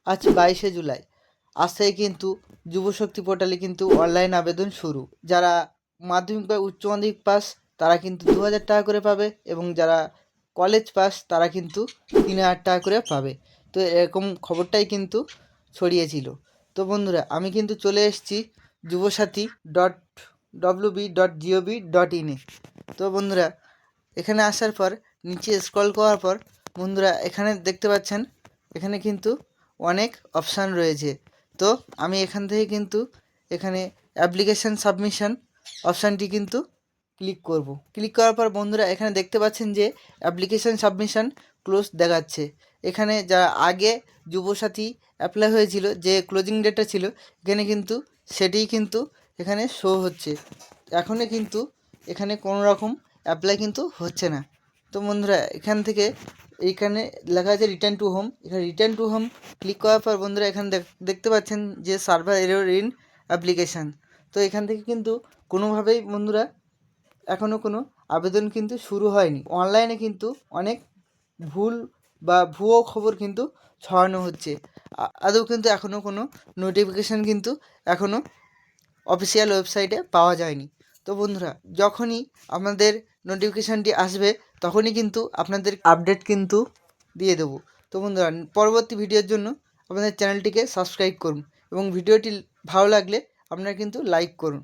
আজ 22শে জুলাই। আজ থেকে কিন্তু যুবশক্তি পোর্টালে কিন্তু অনলাইন আবেদন শুরু। যারা মাধ্যমিক বা উচ্চ মাধ্যমিক পাস তারা কিন্তু 2000 টাকা করে পাবে, এবং যারা কলেজ পাস তারা কিন্তু 3000 টাকা করে পাবে। তো এরকম খবরটাই কিন্তু ছড়িয়েছিল। তো বন্ধুরা, আমি কিন্তু চলে এসেছি jubosati.wb.gov.in এ। তো বন্ধুরা, এখানে আসার পর নিচে স্ক্রল করার পর বন্ধুরা এখানে দেখতে পাচ্ছেন, এখানে কিন্তু অনেক অপশান রয়েছে। তো আমি এখান থেকে কিন্তু এখানে অ্যাপ্লিকেশান সাবমিশন অপশানটি কিন্তু ক্লিক করব। ক্লিক করার পর বন্ধুরা এখানে দেখতে পাচ্ছেন যে অ্যাপ্লিকেশান সাবমিশন ক্লোজ দেখাচ্ছে। এখানে যা আগে যুবসাথী অ্যাপ্লাই হয়েছিল, যে ক্লোজিং ডেটটা ছিল, এখানে কিন্তু সেটিই কিন্তু এখানে শো হচ্ছে। এখনও কিন্তু এখানে কোনো রকম অ্যাপ্লাই কিন্তু হচ্ছে না। তো বন্ধুরা এখান থেকে এইখানে লেখা আছে রিটার্ন টু হোম। এখানে রিটার্ন টু হোম ক্লিক করার পর বন্ধুরা এখানে দেখতে পাচ্ছেন যে সার্ভার এরর ইন অ্যাপ্লিকেশান। তো এখান থেকে কিন্তু কোনোভাবেই বন্ধুরা এখনও কোনো আবেদন কিন্তু শুরু হয়নি। অনলাইনে কিন্তু অনেক ভুল বা ভুয়ো খবর কিন্তু ছড়ানো হচ্ছে। আদৌ কিন্তু এখনও কোনো নোটিফিকেশান কিন্তু এখনও অফিসিয়াল ওয়েবসাইটে পাওয়া যায়নি। তো বন্ধুরা, যখনই আপনাদের নোটিফিকেশানটি আসবে তখনই কিন্তু আপনাদের আপডেট কিন্তু দিয়ে দেবো। তো বন্ধুরা, পরবর্তী ভিডিওর জন্য আপনাদের চ্যানেলটিকে সাবস্ক্রাইব করুন, এবং ভিডিওটি ভালো লাগলে আপনারা কিন্তু লাইক করুন।